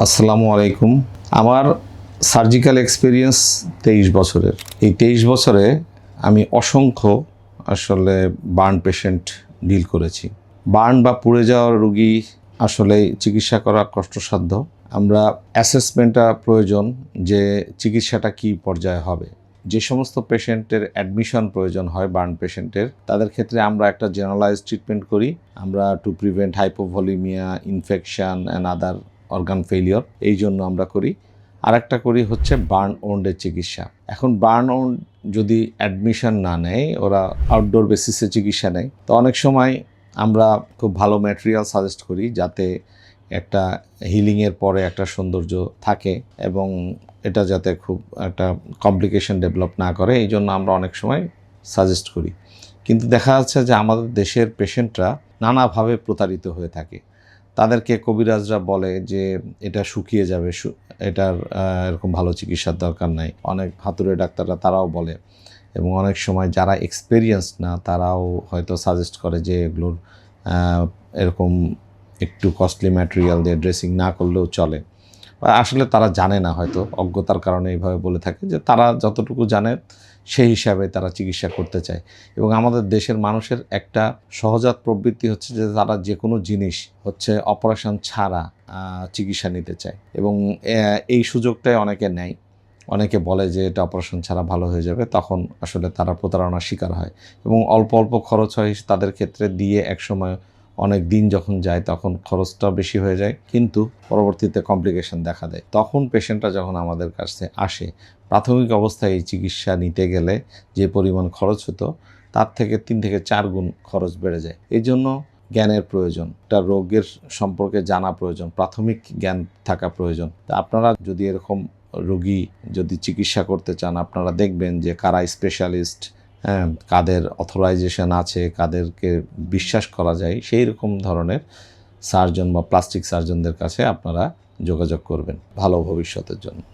আসসালামু আলাইকুম। আমার সার্জিক্যাল এক্সপিরিয়েন্স 23 বছরের। এই 23 বছরে আমি অসংখ্য আসলে বার্ন পেশেন্ট ডিল করেছি। বার্ন বা পুড়ে যাওয়া রোগী আসলে চিকিৎসা করা কষ্টসাধ্য। আমরা অ্যাসেসমেন্টটা প্রয়োজন যে চিকিৎসাটা কী পর্যায়ে হবে। যে সমস্ত পেশেন্টের অ্যাডমিশন প্রয়োজন হয় বার্ন পেশেন্টের, তাদের ক্ষেত্রে আমরা একটা জেনারেলাইজড ট্রিটমেন্ট করি। আমরা to prevent hypovolemia, infection and other organ failure, এই জন্য আমরা করি। আরেকটা করি হচ্ছে বার্ন ওন্ডের চিকিৎসা। এখন বার্ন ওন্ড যদি অ্যাডমিশন না নেয়, ওরা আউটডোর বেসিসে চিকিৎসা নেয়, তো অনেক সময় আমরা খুব ভালো ম্যাটেরিয়াল সাজেস্ট করি যাতে একটা হিলিংয়ের পরে একটা সৌন্দর্য থাকে এবং এটা যাতে খুব একটা কমপ্লিকেশন ডেভেলপ না করে, এই জন্য আমরা অনেক সময় সাজেস্ট করি। কিন্তু দেখা যাচ্ছে যে আমাদের দেশের পেশেন্টরা নানাভাবে প্রতারিত হয়ে থাকে। তাদেরকে কবিরাজরা বলে যে এটা শুকিয়ে যাবে, এটার এরকম ভালো চিকিৎসার দরকার নাই। অনেক হাতুড়ে ডাক্তাররা তারাও বলে, এবং অনেক সময় যারা এক্সপেরিয়েন্সড না তারাও হয়তো সাজেস্ট করে যে এগুলোর এরকম একটু কস্টলি ম্যাটেরিয়াল দিয়ে ড্রেসিং না করলেও চলে। আসলে তারা জানে না, হয়তো অজ্ঞতার কারণে এইভাবে বলে থাকে, যে তারা যতটুকু জানে সেই হিসাবে তারা চিকিৎসা করতে চায়। এবং আমাদের দেশের মানুষের একটা সহজাত প্রবৃত্তি হচ্ছে যে তারা যে কোনো জিনিস হচ্ছে অপারেশন ছাড়া চিকিৎসা নিতে চায়, এবং এই সুযোগটাই অনেকে নেয়। অনেকে বলে যে এটা অপারেশন ছাড়া ভালো হয়ে যাবে, তখন আসলে তারা প্রতারণার শিকার হয় এবং অল্প অল্প খরচ হয় তাদের ক্ষেত্রে, দিয়ে একসময় অনেক দিন যখন যায় তখন খরচটা বেশি হয়ে যায়, কিন্তু পরবর্তীতে কমপ্লিকেশন দেখা দেয়। তখন পেশেন্টরা যখন আমাদের কাছে আসে, প্রাথমিক অবস্থায় এই চিকিৎসা নিতে গেলে যে পরিমাণ খরচ হতো তার থেকে 3 থেকে 4 গুণ খরচ বেড়ে যায়। এই জন্য জ্ঞানের প্রয়োজন, একটা রোগের সম্পর্কে জানা প্রয়োজন, প্রাথমিক জ্ঞান থাকা প্রয়োজন। তা আপনারা যদি এরকম রোগী যদি চিকিৎসা করতে চান, আপনারা দেখবেন যে কারা স্পেশালিস্ট, কাদের অথরাইজেশন আছে, কাদেরকে বিশ্বাস করা যায়, সেই রকম ধরনের সার্জন বা প্লাস্টিক সার্জনদের কাছে আপনারা যোগাযোগ করবেন ভালো ভবিষ্যতের জন্য।